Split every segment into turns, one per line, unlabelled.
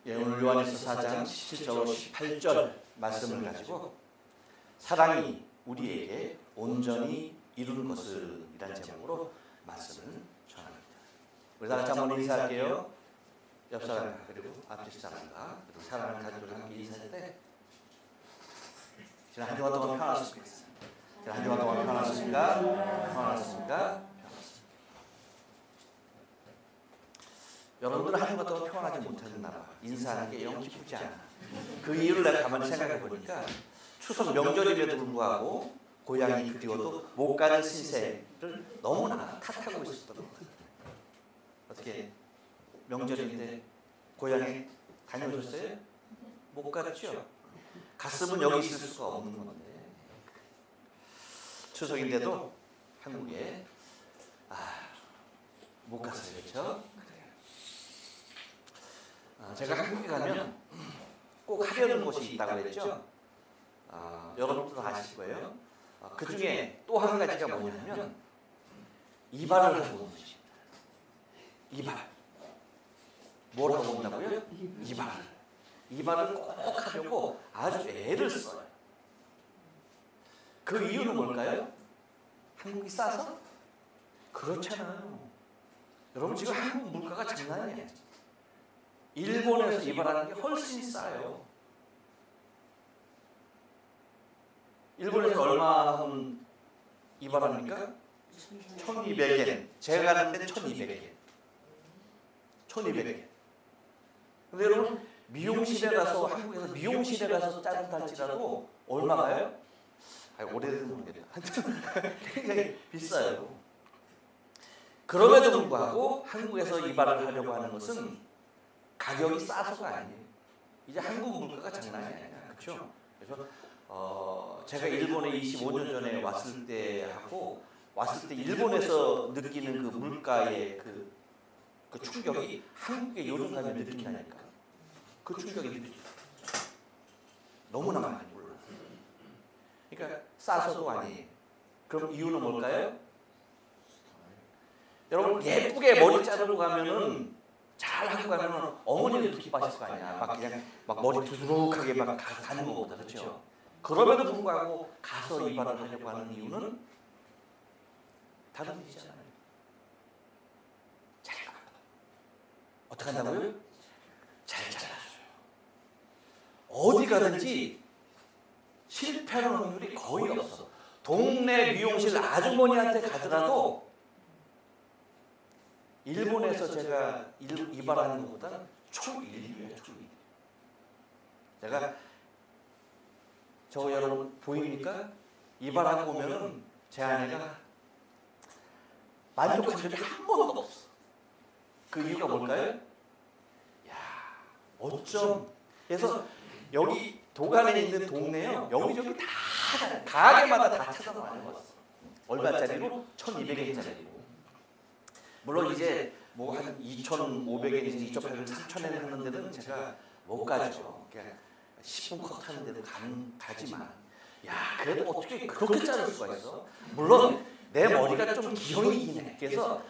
예, 오늘 요한일서 4장 17절 18절 말씀을 가지고 사랑이 우리에게 온전히 이룬 것을 이란 제목으로 말씀을 전합니다. 우리 다 같이 한번 인사할게요. 옆 사람과 그리고 앞뒤 사람과 그리고 사랑하는 가족들 함께 인사할 때 지난 한 주간 동안 편안하셨습니까? 지난 한 주간 동안 편안하셨습니까? 편안하셨습니까? 여러분들은 한 주간 동안 평안하지 못했나 봐. 인사하는 게 영 기쁘지 않아. 그 이유를 내가 가만히 생각해 보니까 추석 명절임에도 불구하고 고향이 그리워도 못 가는 신세를 너무나 탓하고 있었던 것 같아요. 어떻게 명절인데 고향에 다녀오셨어요? 못 갔죠? 갔으면 여기 있을 수가 없는 건데 추석인데도 한국에 못 갔어요. 그렇죠? 제가 한국에 가면 꼭 하려는 곳이 있다고 그랬죠? 여러분들도 아실 거예요. 그 중에 또 한 가지가 뭐냐면 이발을 하고 온 것입니다. 이발. 뭘 하고 온다고요? 이발을 꼭 하려고 아주 애를 써요. 그 이유는 뭘까요? 한국이 싸서? 그렇잖아요. 여러분 지금 한국 물가가 장난이 아니에요. 일본에서 이발하는 게 훨씬 싸요. 일본에서 얼마 하면 이발합니까? 1200엔. 제가 가는 데는 1200엔. 1200엔. 근데 여러분 미용실에 가서 한국에서 미용실에 가서 자른 탈지라도 얼마가요? 오래돼서 모르겠다. 굉장히 비싸요. 그럼에도 불구하고 한국에서 이발을 하려고 하는 것은 가격이 싸서가 아니에요. 이제 한국 물가가 장난이 아니야. 그렇죠? 그래서 제가 일본에 25년 전에 왔을 때 일본에서 느끼는 그 물가의 그 충격이 한국에 요즘 가면 느낀다니까. 그 충격이 느껴져요. 너무나 많이 올라요. 그러니까 싸서도 아니에요. 그럼 이유는 뭘까요? 여러분 예쁘게 머리 자르고 가면은 잘 하고 가면은 어머니도 기뻐하실 거 아니야. 막 그냥 막 머리 두둑하게 막 가는 것보다. 그렇죠? 그럼에도 불구하고 가서 이발을 하려고 하는 이유는 다른 일이잖아요. 잘 가요. 어떻게 한다고요? 잘 잘라줘요. 어디 가든지 실패하는 확률이 거의 없어. 동네 미용실 아주머니한테 가더라도 일본에서 제가 이발하는 것보다는 초일이에요. 초일. 제가 여러분 보입니까? 이발하고 오면은 제 아내가 만족한 적이 한 번도 없어. 그 이유가 뭘까요? 야, 어쩜. 그래서 여기 도간에 있는 동네요. 여기저기 다 가게마다 다 찾아봐요. 얼마짜리로? 1200엔짜리고. 물론 이제 뭐 한 2,500엔인지 2,800엔, 3,000엔 하는 데는 제가 못 가죠. 그러니까 10분 컷 하는 데도 가지만 야 그래도 어떻게 그렇게 자를 수가 있어? 물론 내 머리가 좀 기형이긴 해. 그래서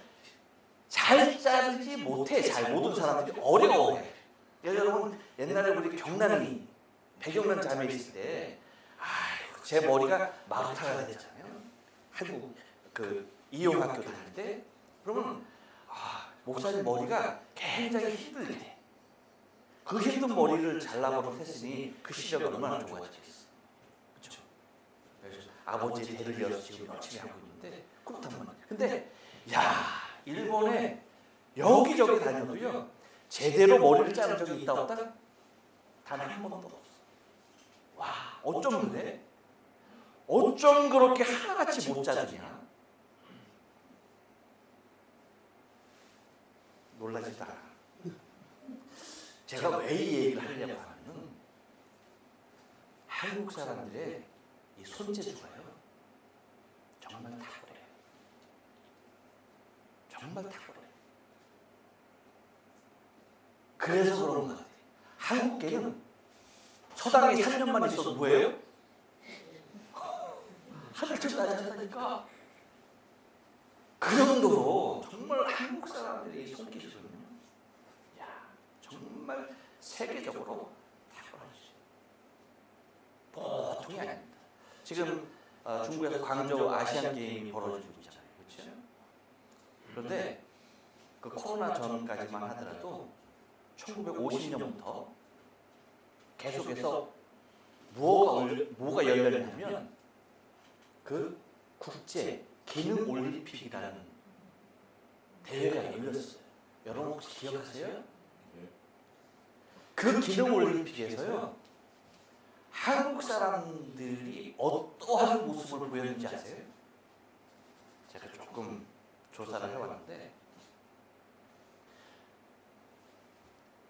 잘 자르지 못해. 잘 모든 사람들이 어려워해. 여러분 옛날에 우리 경란이 배경란 자매 있을 때 제 머리가 마루타가 됐잖아요. 한국 그 이용학교 다닐 때 그러면 목사님 머리가 굉장히 힘들대. 그 힘든 머리를 잘라버린 했으니 그 시절이 얼마나 좋아지겠어. 그렇죠? 그래서 아버지의 대를 이어서 지금 열심히 하고 있는데 그렇단 말이야. 근데 일본에 여기저기 다녀도요 제대로 머리를 자른 적이 있다 없다? 단 한 번도 없어. 와, 어쩜 그래? 어쩜 그렇게 하나같이 못 자르냐? 놀라지도 않아. 제가 왜 이 얘기를 하려고 하냐면 한국 사람들의 이 손재주가요 정말 탁월해요. 정말 탁월해요. 그래서 그런 것 같아요. 한국계는 서당에 3년만 있어도 뭐예요? 하늘쯤 낮았다니까. 그 정도로 정말 한국 사람들의 손기술은 정말 세계적으로 탁월하시죠. 보통이 아닙니다. 지금 중국에서 광저우 아시안 게임이 벌어지고 있잖아요. 그렇죠? 그런데 그 코로나 전까지만 하더라도 1950년부터 계속해서 뭐가 열렸냐면 그 국제 기능 올림픽이라는 대회가 열렸어요. 여러분 혹시 기억하세요? 그 기능 올림픽에서요, 한국 사람들이 어떠한 모습을 보였는지 아세요? 제가 조금 조사를 해봤는데,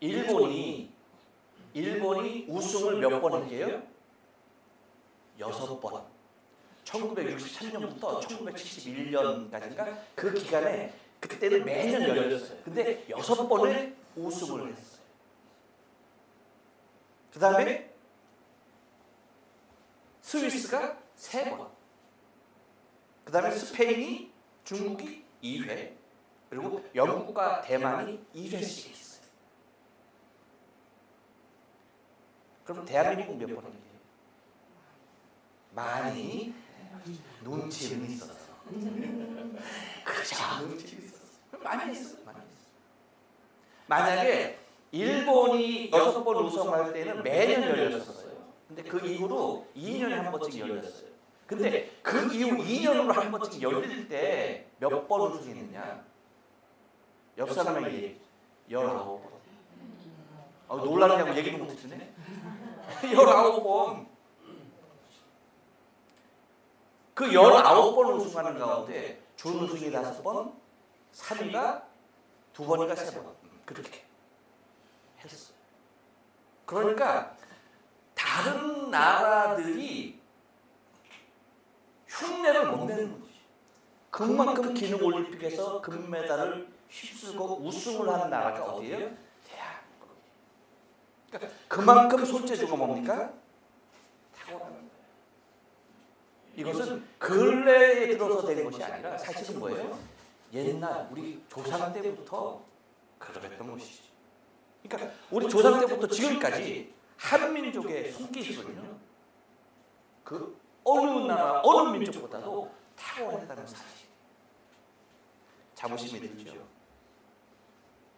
일본이 우승을 몇 번 했게요? 6번. 1963년부터 1971년까지인가 그 기간에, 그때는 매년 열렸어요. 근데 6번을 우승을 했어요. 그 다음에 스위스가 3번. 그 다음에 스페인이, 중국이 2회, 그리고 영국과 대만이 2회씩 했어요. 그럼 대한민국은 몇 번 했게요? 많이 눈치는 있었어. 그렇죠. 눈치는 있었어. 많이 했어. 만약에 일본이 6번 우승할 때는 매년 열렸었어요. 근데 그 이후로 2년에 한 번씩 열렸어요. 근데 그 이후 2년으로 한 번씩 열릴 때 몇 번 우승했느냐? 옆 사람에게 얘기해. 19번. 놀라냐고 얘기도 못해주네. 19번. 그 19번 우승하는 가운데 준우승이 5번, 3위가 2번인가 3번. 그렇게 했어요. 그러니까 다른 나라들이 흉내를 못 내는 거지. 그만큼 기능 올림픽에서 금메달을 휩쓸고 우승을 하는 나라가 어디예요? 대한민국. 그러니까 그만큼 손재주가 뭡니까? 탁월한 거예요. 이것은 근래에 들어서 된 것이 아니라 사실은 뭐예요? 옛날 우리 조상 때부터 그랬던 것이죠. 그러니까 우리 조상 때부터 지금까지 한민족의 손기술은요, 그 어느 나라, 어느 민족보다도 탁월하다는 사실. 자부심이 들죠.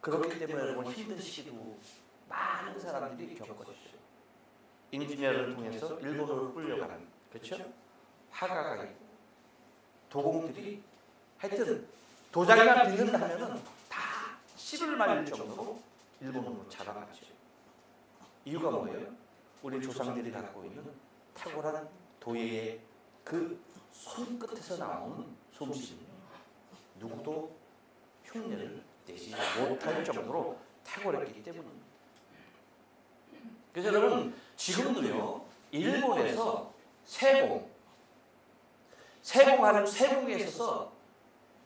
그렇기 때문에 여러분 힘든 시기도 많은 사람들이 겪었죠. 인지니어를 통해서 일본으로 끌려가는, 그렇죠? 화가가 있고 도공들이 하여튼 도장이나 빚는다면은 다 씨를 말릴 정도로 일본으로 자라갔죠. 이유가 뭐예요? 우리 조상들이 갖고 있는 탁월한 도예의 그 손끝에서 나오는 솜씨는 누구도 흉내를 내지 못할 정도로 탁월했기 때문입니다. 그래서 여러분 지금도요, 일본에서 세공에 있어서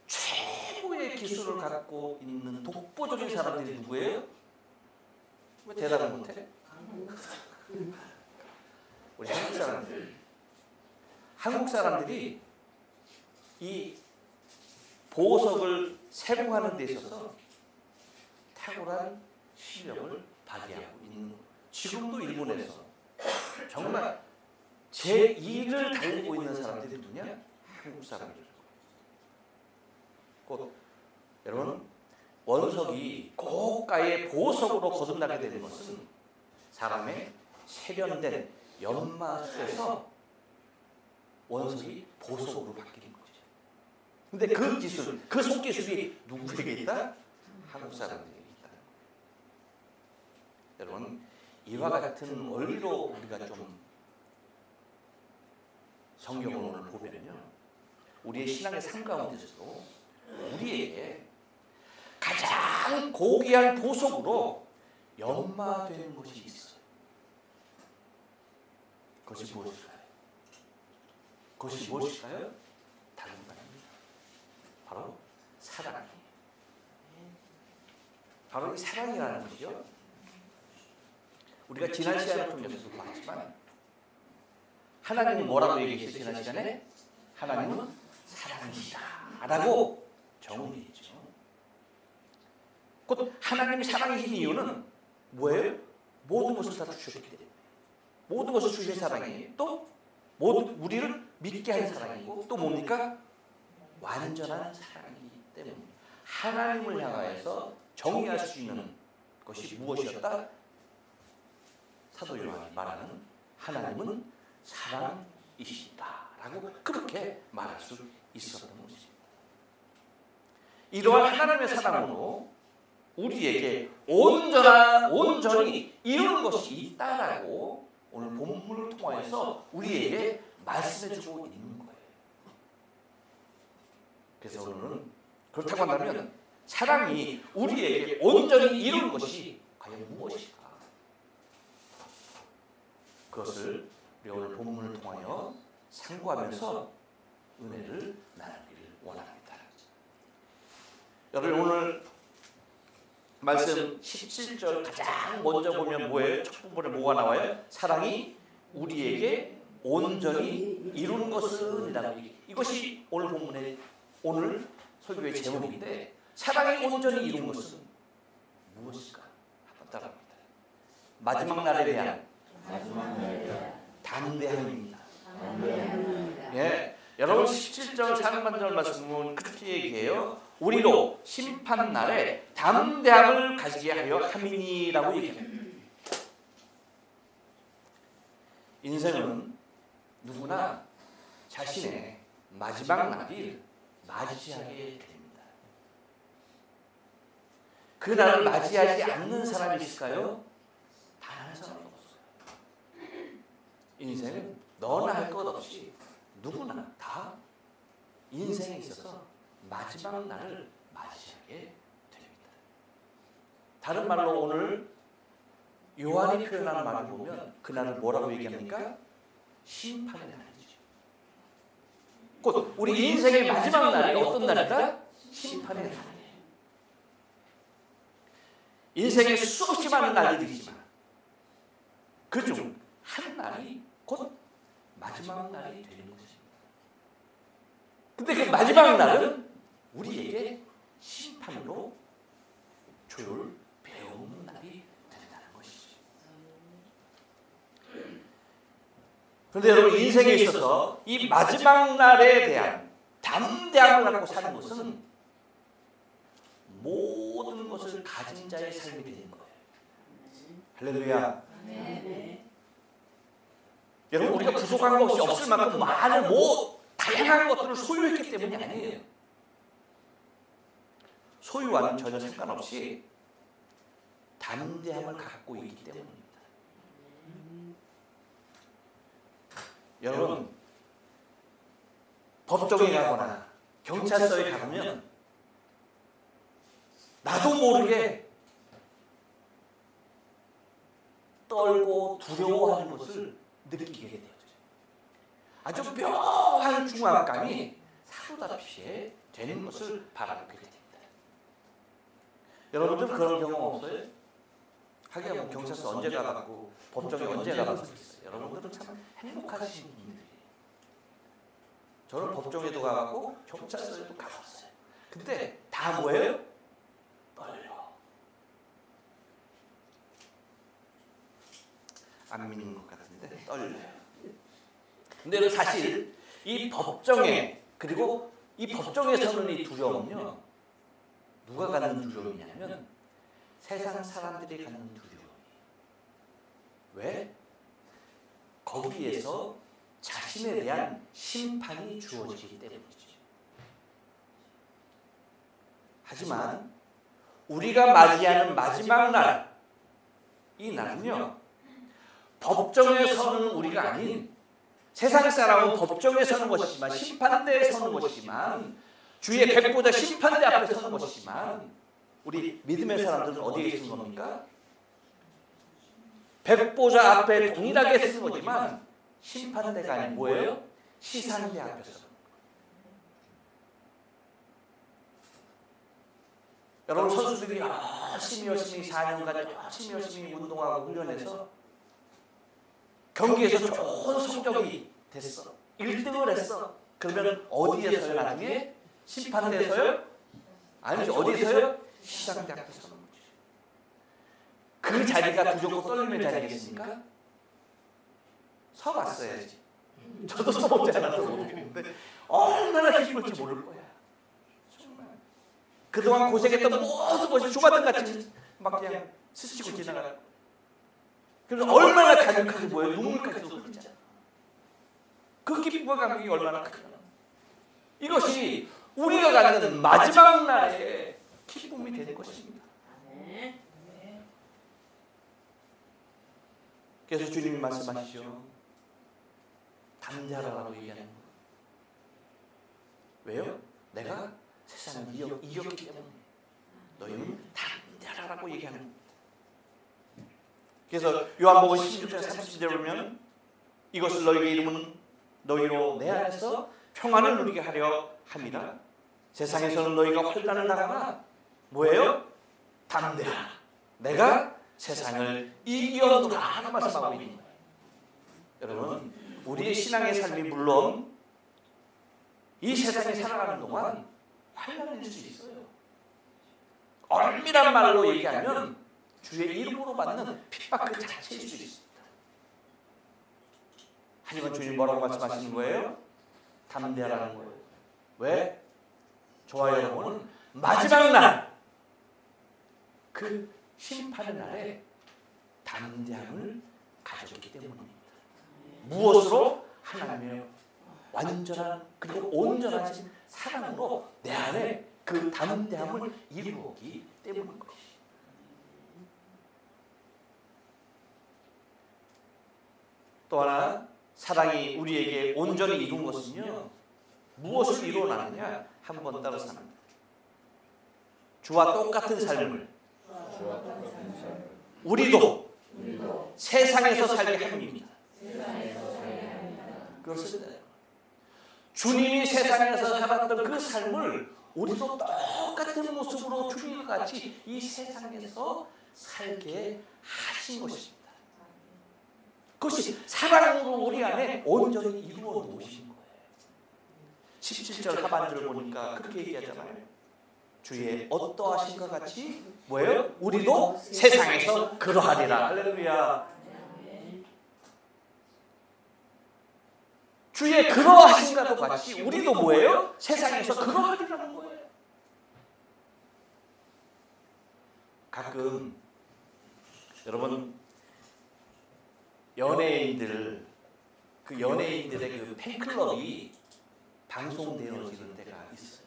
최고의 기술을 갖고 있는 독보적인 사람들이 누구예요? 왜 대답을 못해? 우리 한국 사람들이 이 보석을 세공하는 데 있어서 탁월한 실력을 발휘하고 있는 거예요. 지금도 일본에서 정말 제2를 달리고 있는 사람들이 누구냐? 한국 사람이죠. 곧 여러분, 원석이 고가의 보석으로 거듭나게 되는 것은 사람의 세련된 연마술에서 원석이 보석으로 바뀌는 거죠. 근데 그 기술, 그 손기술이 누구에게 있다? 한국 사람들에게 있다. 여러분, 이와 같은 원리로 우리가 좀 성경을 오늘 보면요, 우리의 신앙의 삶 가운데서도 우리에게 가장 고귀한 보석으로 연마되는 것이 있어요. 그것이 무엇일까요? 그것이 무엇일까요? 다른 건 아닙니다. 바로 사랑이에요. 바로 이 사랑이라는 것이요, 우리가 지난 시간을 통해서도 봤지만 하나님은 뭐라고 얘기했어요? 지난 시간에 하나님은 사랑이시다 라고 정의했죠. 곧 하나님이 사랑이신 이유는 뭐예요? 것을 다 주셨기 때문에 모든 것을 주신 사랑이에요. 또 모든 우리를 믿게 하는 사랑이고 또 뭡니까? 완전한 사랑이기 때문에 하나님을 향하여서 정의할 수 있는 것이 무엇이었다? 사도 요한이 말하는 하나님은 사랑이시다라고 그렇게 말할 수 있었던 것입니다. 이러한 하나님의 사랑으로 우리에게 온전히 이루는 것이 있다라고 오늘 본문을 통하여서 우리에게 말씀해주고 있는 거예요. 그래서 오늘은 그렇다고 한다면 사랑이 우리에게 온전히 이루는 것이 과연 무엇일까? 그것을 우리 오늘 본문을 통하여 상고하면서 은혜를 나누기를 원합니다. 여러분 오늘 말씀 17절 가장 먼저 보면 뭐예요? 첫 부분에 뭐가 나와요? 사랑이 우리에게 온전히 이루는 것은 이라고 얘기해요. 이것이 오늘 본문의 오늘 설교의 제목인데 사랑이 온전히 이룬 것은 무엇일까? 한번 따라합니다. 마지막 날에 대한 담대함입니다. 예, 여러분 17절 상반절 말씀은 그렇게 얘기해요. 우리로 심판날에 담대함을 가지게 하여 함이니라고 얘기합니다. 인생은 누구나 자신의 마지막 날을 맞이하게 됩니다. 그 날을 맞이하지 않는 사람이 있을까요? 단 한 사람도 없어요. 인생은 너나 할 것 없이 누구나 다 인생에 있어서 마지막 날을 맞이하게 됩니다. 다른 말로 오늘 요한이 표현하는 말을 보면 그날을 뭐라고 얘기합니까? 심판의 날이죠. 곧 우리 인생의 마지막 날이 어떤 날이다? 심판의 날이에요. 인생에 수없이 많은 날들이지만 그중 한 날이 곧 마지막 날이 되는 것입니다. 근데 그 마지막 날은 우리에게 심판으로 조율 배우는 날이 된다는 것이죠. 그런데 여러분 인생에 있어서 이 마지막 날에 대한 담대함을 갖고 사는 것은 모든 것을 가진 자의 삶이 되는 거예요. 할렐루야. 여러분 우리가 부족한 것이 없을 만큼 많은 다양한 것들을 소유했기 때문이 아니에요. 소유와는 전혀 상관없이 담대함을 갖고 있기 때문입니다. 여러분 법정에 가거나 경찰서에 가면 나도 모르게 떨고 두려워하는 것을 느끼게 되어요. 아주 묘한 중압감이 사로잡히게 되는 것을 바라보게 됩니다. 여러분들 그런 경험 없어요? 하긴 뭐 경찰서 언제 가봤고 법정에 언제 가봤어요? 여러분들은 참 행복하신 분들이에요. 저는 법정에도 가봤고 경찰서에도 가봤어요. 근데 다 뭐예요? 떨려. 안 믿는 것 같은데 떨려요. 근데 사실 이 법정에 그리고 이 법정에서는 이 두려움은요 누가 갖는 두려움이냐면 세상 사람들이 갖는 두려움이에요. 왜? 거기에서 자신에 대한 심판이 주어지기 때문이죠. 하지만 우리가 맞이하는 마지막 날, 이 날은요 법정에 서는 우리가 아닌 세상 사람은 법정에 서는 것이지만 심판대에 서는 것이지만 주의 백보자 심판대 앞에 서는 것이지만 우리 믿음의 사람들은 어디에 있는 겁니까? 백보자 앞에 동일하게 쓰는 거지만 심판대가 아닌 뭐예요? 시상대 앞에 서는 거예요. 여러분 선수들이 열심히 4년간 열심히 운동하고 훈련해서 경기에서 좋은 성적이 됐어. 1등을 했어. 그러면 어디에서요? 나중에? 심판대에서요? 아니죠. 어디에서요? 시상대 앞에 서는 거죠. 그 자리가 부족고 떨림의 자리겠습니까? 서봤어야지. 저도 서보지 않아서 모르겠는데 얼마나 기쁠지 모를 거야. 정말 그동안 고생했던 모든 것이 주마등같이 막 그냥 스치고 지나가고, 그래서 얼마나 가득하게 보여. 눈물까지도 흘리잖아. 그 기쁨과 감격이 얼마나 크냐. 이것이 우리가 갖는 마지막 날의 기쁨이 되는 것입니다. 그래서 주님이 말씀하시죠. 담대하라고 얘기하는 거예요. 왜요? 내가 세상을 이겼기 때문에 너희는 담대하라고 얘기하는 겁니다. 그래서 요한복음 16장 30절에 보면 이것을 너희에게 이름은 너희로 내 안에서 평안을 누리게 하려 함이라. 세상에서는 너희가 환난을 당하나 뭐예요? 담대하라. 내가 세상을 이겼노라 하는 말씀하고 있는 거예요. 여러분, 우리의 신앙의 삶이 물론 이 세상에 살아가는 동안 환난일 수 있어요. 엄밀한 말로 얘기하면 주의 이름으로 받는 핍박 그 자체일 수 있습니다. 하지만 주님 뭐라고 말씀하시는 거예요? 담대하라는 거예요. 왜? 저와 여러분은 마지막 날, 그 심판의 날에 담대함을 가졌기 때문입니다. 무엇으로? 하나님의 완전한 그리고 온전하신 사랑으로 내 안에 그 담대함을 이루었기 때문인 것이죠. 또 하나, 사랑이 우리에게 온전히 이룬 것은요, 무엇을 이루어나느냐? 한번 따라서 합니다. 주와 똑같은 삶을 우리도 세상에서 살게 합니다. 그렇습니다. 주님이 세상에서 살았던 그 삶을 우리도 똑같은 모습으로 주님과 같이 이 세상에서 살게 하신 것입니다. 그것이 사랑으로 우리 안에 온전히 이루어 놓으신 거예요. 17절 하반절을 보니까 그렇게 얘기하잖아요. 주의 어떠하신 것 같이 뭐예요? 우리도 세상에서 그러하리라. 할렐루야. 주의 그러하신가도 같이 우리도 뭐예요? 세상에서 그러하리라는 거예요. 가끔 여러분 연예인들, 그 연예인들의 그 팬클럽이 방송되어지는 때가 있어요.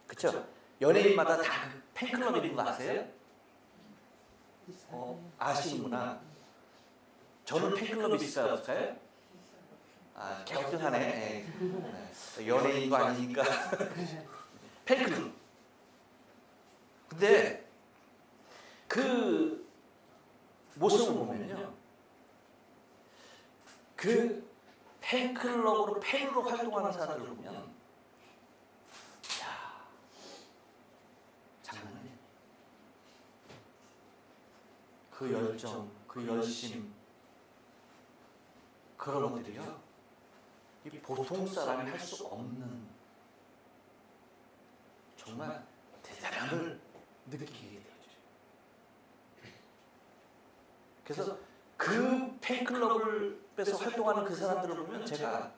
그렇죠? 연예인마다 다 팬클럽이 있는 거 아세요? 아시는구나. 저는 팬클럽이 있을까요? 없을까요? 갸우뚱하네. 연예인도 아니니까. 팬클럽. 근데 그 모습을 보면요, 그 팬클럽으로 팬으로 활동하는 사람들을 보면, 야, 장난 아니에요. 그 열정, 그 열심, 그런 것들이요, 이 보통 사람이 할 수 없는 정말 대단함을 느끼게 되죠. 그래서 그 팬클럽을 빼서 활동하는 그 사람들을 보면 제가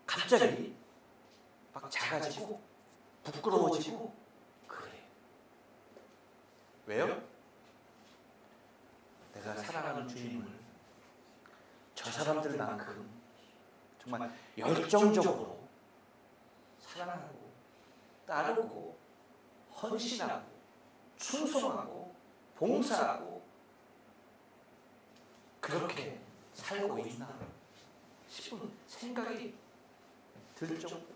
갑자기 막 작아지고 부끄러워지고 그래요. 왜요? 내가 사랑하는 주님을 저 사람들만큼 정말 열정적으로 사랑하고 따르고 헌신하고 충성하고 봉사하고 그렇게 살고 있나 싶은 생각이 들 정도,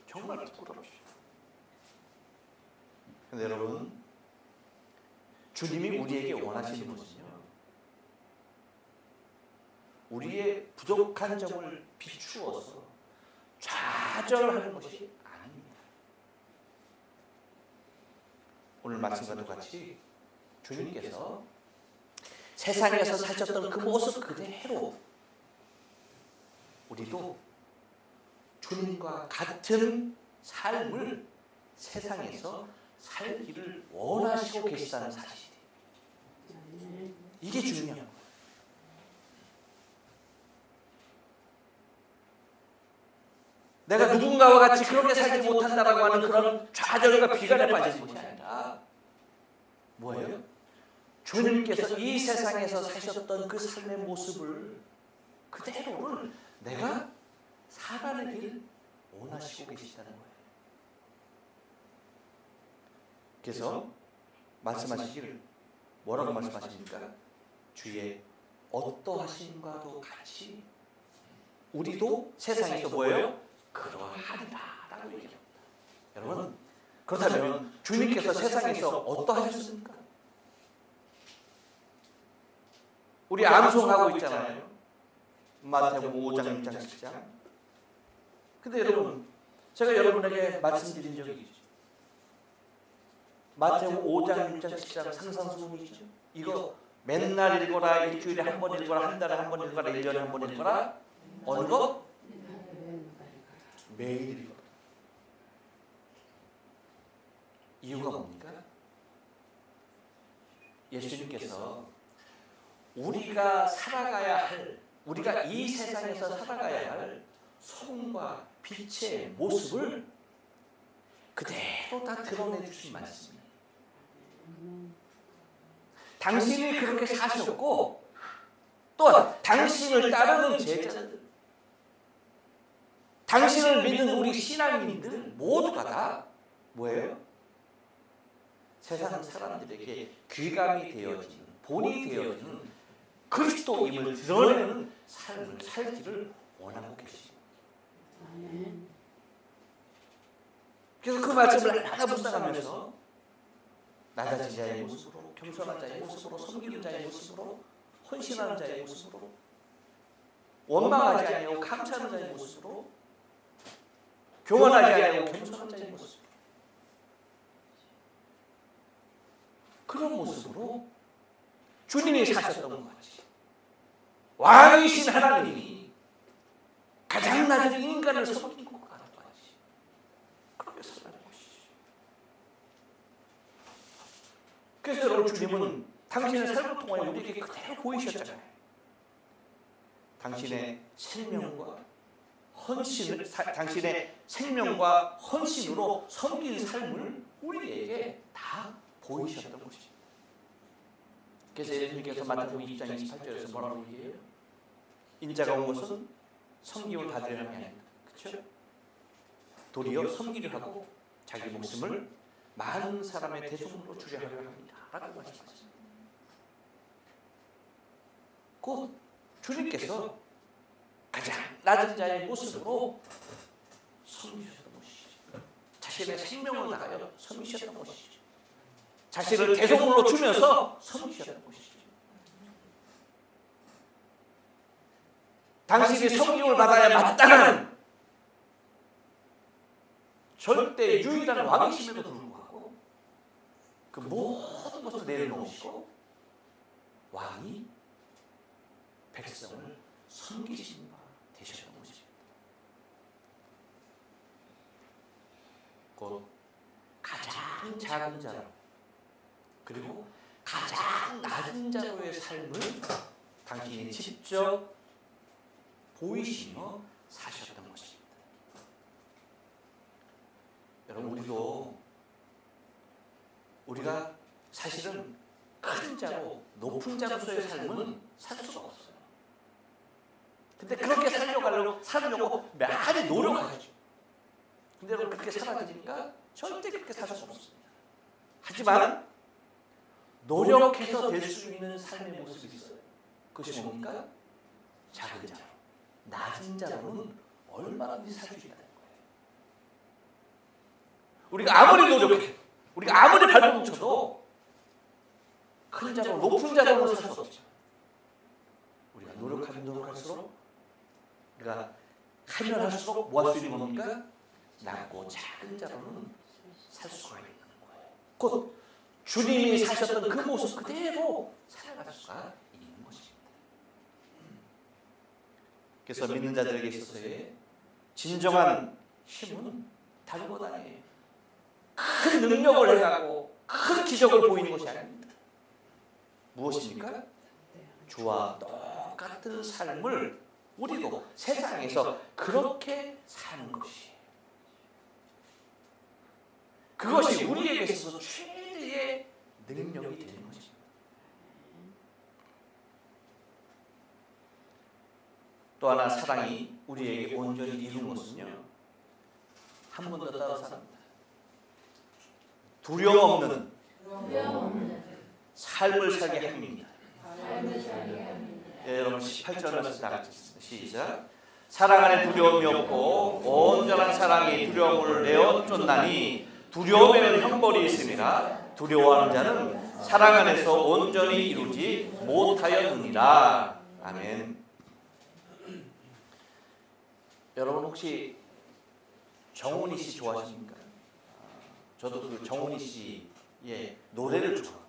정말 부끄럽죠. 근데 여러분, 주님이 우리에게 원하시는 것은요, 우리의 부족한 점을 비추어서 좌절하는 것이 아닙니다. 오늘 말씀과 똑같이 주님께서 세상에서 사셨던 그 모습 그대로 우리도 주님과 같은 삶을 세상에서 살기를 원하시고 계시다는 사실이에요. 이게 중요해요. 내가 누군가와 같이 그렇게 살지 못한다라고 하는 그런 좌절과 비관에 빠지는 것이 아니라 뭐예요? 주님께서 이 세상에서 사셨던 그 삶의 모습을 그대로를 내가 살아내길 원하시고 계시다는 거예요. 그래서 말씀하시기를 뭐라고 말씀하십니까? 주의 어떠하심과도 같이 우리도 세상에서 뭐예요? 그러하리라 라고 얘기합니다. 여러분, 그렇다면 주님께서 세상에서 어떠하셨습니까? 우리 암송하고 있잖아요. 마태복음 5장, 6장, 10장. 근데 여러분, 제가 여러분에게 말씀드린 적이 있죠. 마태복음 5장, 6장, 10장 상상수훈이죠. 이거 맨날 읽어라, 일주일에 한 번 읽어라, 한 달에 한 번 읽어라, 1년에 한 번 읽어라. 어느 거? 매일 읽어라. 이유가 뭡니까? 예수님께서 우리가 살아가야 할, 우리가 이 세상에서 살아가야 할 성과 빛의 모습을 그대로 다 드러내 주신 말씀입니다. 당신이 그렇게 사셨고 또 당신을 따르는 제자들, 당신을 믿는 우리 신앙인들 모두가 다 뭐예요? 세상 사람들에게 귀감이 되어지는, 본이 되어지는 그리스도임을 드러내는 삶을 살기를 원하고 계십니다. 그래서 그 말씀을 하나 묵상하면서 낮아진 자의 모습으로, 겸손한 자의 모습으로, 섬기는 자의 모습으로, 헌신하는 자의 모습으로, 원망하지 아니하고 감사하는 자의 모습으로, 교만하지 아니하고 겸손한 자의 모습으로, 그런 모습으로 주님이 사셨던 것 같이 왕이신 하나님이 가장 낮은 인간을 섬긴 것 같이 그렇게 살아가는 것이죠. 그래서 여러분, 주님은 당신의 삶을 통하여 우리에게 그대로 보이셨잖아요. 당신의 생명과 헌신을, 당신의 생명과 헌신으로 섬기는 삶을 우리에게 다 보이셨던 것이죠. 그래서 예수님께서 마태복음 2장 28절에서 뭐라고 얘기해요? 인자가 온 것은 섬김을 받으려 함이 아닙니다. 그렇죠? 도리어 섬기려 하고 자기 목숨을 많은 사람의 대속으로 주려 하려 합니다 라고 말씀하셨습니다. 곧 주님께서 가장 낮은 자의 모습으로 섬기셨던 것이죠. 자신의 생명을 다하여 섬기셨던 것이죠. 자신을 대속물로 주면서 섬기셨던 것이죠. 당신이 섬김을 받아야 마땅한 절대 유일한 왕이심에도 불구하고 그 모든 것을 내려놓으시고 왕이 백성을 섬기신 바 되셨던 것입니다. 곧 가장 작은 자로 그리고 가장 낮은 자로의 삶을 당신이 직접 보이시며 사셨던 것입니다. 여러분, 우리가 사실은 큰 자로, 높은 자로서의 삶은 살 수가 없어요. 근데 그렇게 살려고 많이 노력하죠. 근데 여러분, 그렇게 살아지니까 절대 그렇게 살 수 없습니다. 하지만 노력해서 될 수 있는 삶의 모습이 있어요. 그것이 뭡니까? 작은 자로, 낮은 자로는 얼마든지 살 수 있다는 거예요. 우리가 아무리 노력해, 우리가 아무리 발버둥 쳐도 큰 자로, 높은 자로는 살 수 없죠. 우리가 노력할수록, 우리가 하면 할수록 뭐 할 수 있는 겁니까? 낮고 작은 자로는 살 수가 있는 거예요. 곧 주님이 사셨던 그 모습 그대로 살아갈 수가 있는 것입니다. 그래서 믿는 자들에게 있어서의 진정한 힘은 다름은 아니에요. 큰 능력을 해가고 큰 기적을 보이는 것이 아닙니다. 무엇입니까? 주와 똑같은 삶을 우리도 세상에서 그렇게 사는 것이, 그것이 우리에게 있어서 최대의 능력이 되는 것입니다. 또 하나 사랑이 우리에게 온전히 이룬 것은요, 한 번 더 따라서 합니다. 두려움 없는 삶을 살게 합니다. 여러분 18절에서 다 같이 시작. 사랑 안에 두려움이 없고 온전한 사랑이 두려움을 내어 쫓나니 두려움에는 형벌이 있습니다. 두려워하는 자는 사랑 안에서 온전히 이루지 못하였느니라. 아멘. 여러분 혹시 정훈이 씨 좋아하십니까? 저도 그 정훈이 씨의 노래를 좋아합니다.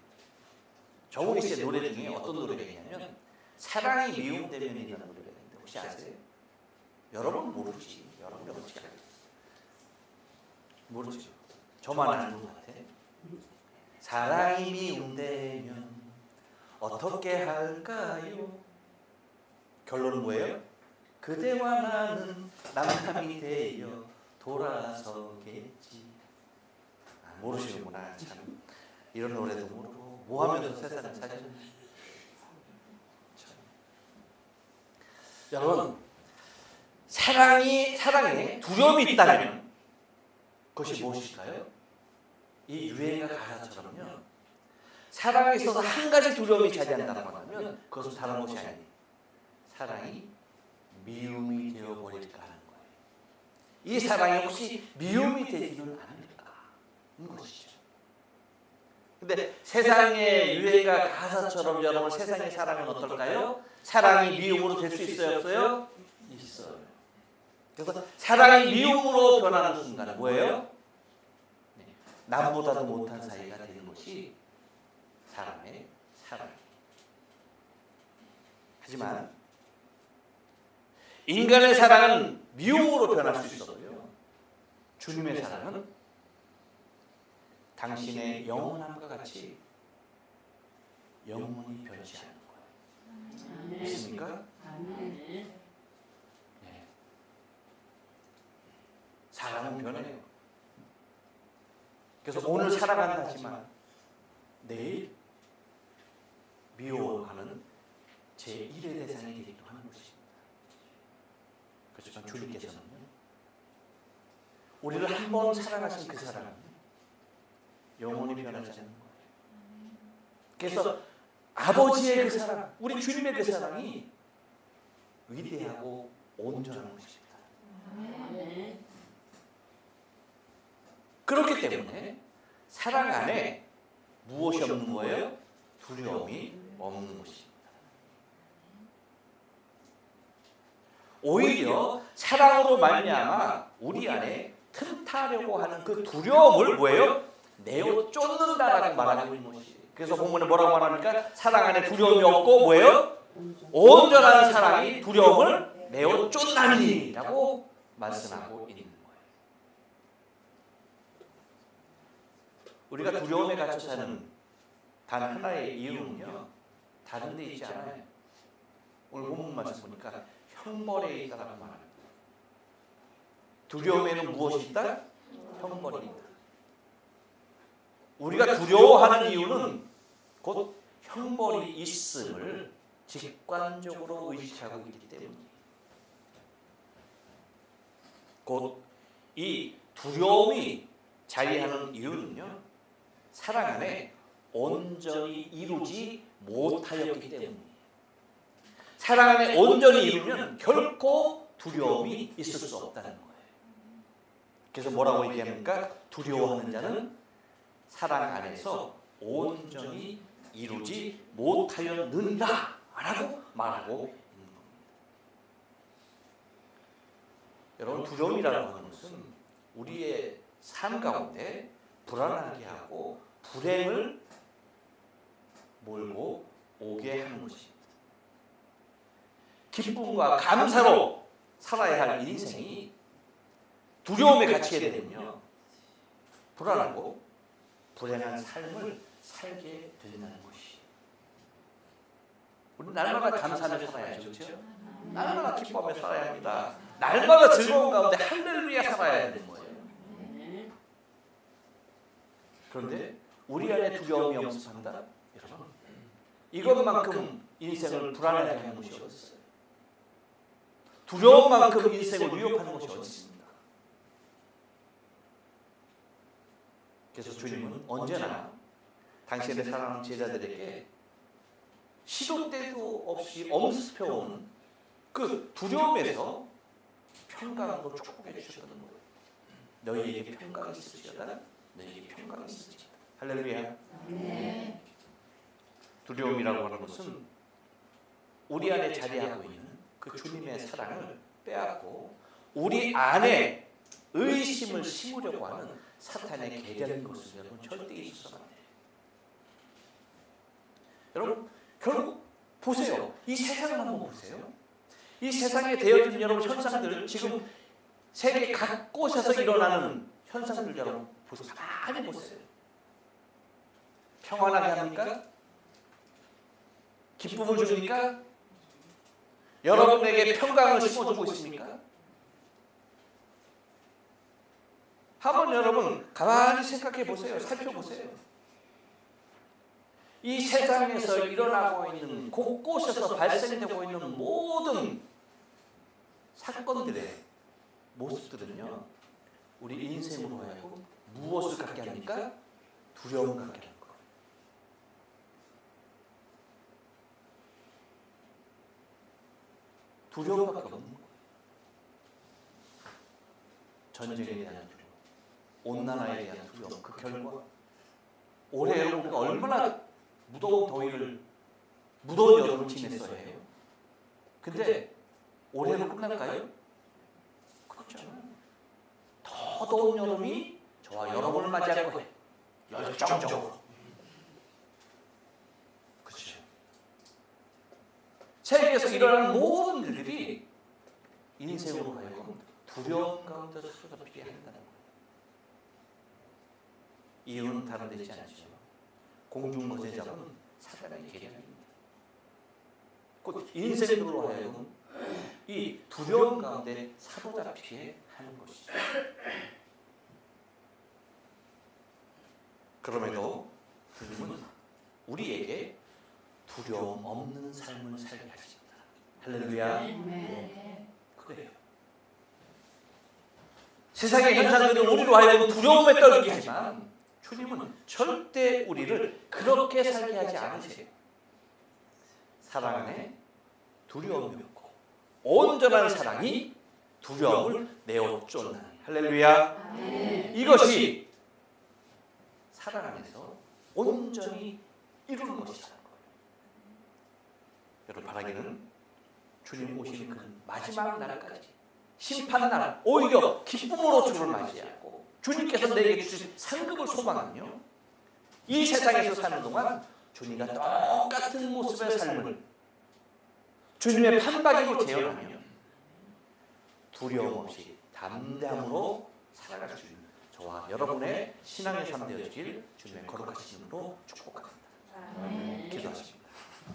정훈이 씨의 노래 중에 어떤 노래가 있냐면 사랑이 미움되면이라는 노래가 있는데 혹시 아세요? 여러분 모르지. 여러분 어떻게 알겠어요? 모르죠. 저만 아는 것 같아. 사랑이 미움되면 어떻게 할까요? 결론은 뭐예요? 그대와 나는 남남이 되어 돌아서겠지. 모르시는구나. 참 이런 노래도 모르고 뭐 하면서 세상을 사셨는지. 여러분, 사랑에 두려움이 있다면 그것이 무엇일까요? 이 유행가 가사처럼요, 사랑에 있어서 한 가지 두려움이 자리한다고 하면 그것은 다른 것이 아니에요. 사랑이 미움이 되어버릴까 하는 거예요. 이 사랑이 혹시 미움이 되지는 않을까 하는 것이죠. 근데 세상의 유행가 가사처럼 여러분 세상의 사랑은 어떨까요? 사랑이 미움으로 될 수 있어요? 없어요? 있어요. 그래서 사랑이 미움으로 변하는 순간은 뭐예요? 남보다도 못한 사이가 되는 것이 사람의 사랑. 하지만 인간의 사랑은 미움으로 변할 수 있어도요, 주님의 사랑은 당신의 영원함과 같이 영원히 변치 않는 거예요. 믿습니까? 네. 사랑은 변해요. 그래서 오늘 사랑한다 하지만 내일 미워하는 제1의 대상이 되기도 하는 것입니다. 그렇지만 주님께서는요, 우리를 한 번 사랑하신 그 사랑은 영원히 변하지 않는 거예요. 그래서 아버지의 그 사랑, 우리 주님의 그 사랑이 위대하고 온전한 것입니다. 그렇기 때문에 사랑 안에 무엇이 없는 거예요? 두려움이 없는 것입니다. 오히려 사랑으로 말미암아 우리 안에 틈타려고 하는 그 두려움을 뭐예요? 내어 쫓는다라고 말하고 있는 것이에요. 그래서 본문에 뭐라고 말합니까? 사랑 안에 두려움이 없고 뭐예요? 온전한 사랑이 두려움을 내어 쫓나니라고 말씀하고 있는 거예요. 우리가 두려움에 갇혀 사는 단 하나의 이유는요, 다른 데 있지 않아요. 오늘 본문 말씀 보니까 형벌에 있다라고 말합니다. 두려움에는 무엇이 있다? 형벌이 있다. 우리가 두려워하는 이유는 곧 형벌이 있음을 직관적으로 의식하고 있기 때문이에요. 곧 이 두려움이 자리하는 이유는요, 사랑 안에 온전히 이루지 못하였기 때문이에요. 사랑 안에 온전히 이루면 결코 두려움이 있을 수 없다는 거예요. 그래서 뭐라고 얘기합니까? 두려워하는 자는 사랑 안에서 온전히 이루지 못하였느니라 라고 말하고 있는 겁니다. 여러분, 두려움이라고 하는 것은 우리의 삶 가운데 불안하게 하고 불행을 몰고 오게 하는 것입니다. 기쁨과 감사로 살아야 할 인생이 두려움에 갇히게 되면요, 불안하고 불행한 삶을 살게 된다는 것이. 우리 날마다 감사하며 살아야죠, 그렇죠? 날마다 기뻐하며 살아야 합니다. 날마다 즐거운 가운데 할렐루야 살아야 되는 거예요. 그런데 우리 안에 두려움이 엄습한다, 여러분. 이것만큼 인생을 불안하게 하는 것이 어디 있어요? 두려움만큼 인생을 위협하는 것이 어디 있습니까? 그래서 주님은 언제나 당신의 사랑하는 제자들에게 시도 때도 없이 엄습해온 그 두려움에서 평강으로 축복해 주셨다는 거예요. 너희에게 평강이 있으시다. 너희에게 평강이 있으시다. 할렐루야. 네. 두려움이라고 하는 것은 우리 안에 자리하고 있는 그 주님의 사랑을 빼앗고 우리 안에 의심을 심으려고 하는 사탄의 계략인 것을 여러분 절대 잊으셔서는 안 돼요. 여러분 결국 보세요. 이 세상을 한번 보세요. 이 세상에 되어진 여러분 현상들, 지금 세계 각 곳에서 일어나는 현상들 여러분 보세요. 가만히 보세요. 평안하게 합니까? 기쁨을 줍니까? 여러분에게 평강을 심어주고 있습니까? 한번 여러분 가만히 생각해 보세요. 살펴보세요. 이 세상에서 일어나고 있는 곳곳에서 발생되고 있는 모든 사건들의 모습들은요, 우리 인생으로 하여금 무엇을 갖게 합니까? 두려움을 갖게 합니다. 두려움밖에 없는 거예요. 전쟁에 대한 두려움, 온난화에 대한 두려움, 그 결과 올해 우리가 얼마나 무더운 더위를, 무더운 여름을 지냈어야 해요. 근데 올해는 끝날까요? 그렇죠. 더 더운 여름이 저와 여러분을 맞이할 거예요. 열정적으로. 그렇죠. 세계에서 일어나는 모든 일들이 인생으로 하여금 두려움 가운데 사로잡히게 한다는 거예요. 이유는 다른 데지 않죠. 공중거제 잡은 사단의 계략입니다. 곧 인생으로 하여금 이 두려움 가운데 사로잡히게 하는 것이죠. 그럼에도 주님은 우리에게 두려움 없는 삶을 살게 하십니다. 할렐루야. 그래요. 세상의 현상들은 우리로 하여금 두려움에 떨게 하지만 주님은 절대 우리를 그렇게 살게 하지 않으세요. 사랑 안에 두려움이 없고 온전한 사랑이 두려움을 내어 쫓는, 할렐루야. 이것이 사랑 안에서 온전히 이루는 것이라는 거예요. 여러분 바라기는 주님 오시는 그 마지막 날까지, 심판날, 오히려 기쁨으로 주를 맞이하고 주님께서 내게 주신 상급을 소망하며 이 세상에서 사는 동안 주님과 똑같은 모습의 삶을 주님의 판박이로 재현하며 두려움 없이 담대함으로 살아갈 수 있는 저와 여러분의 신앙의 삶 되어지길 주님의 거룩하신 이름으로 축복합니다. 기도하십니다.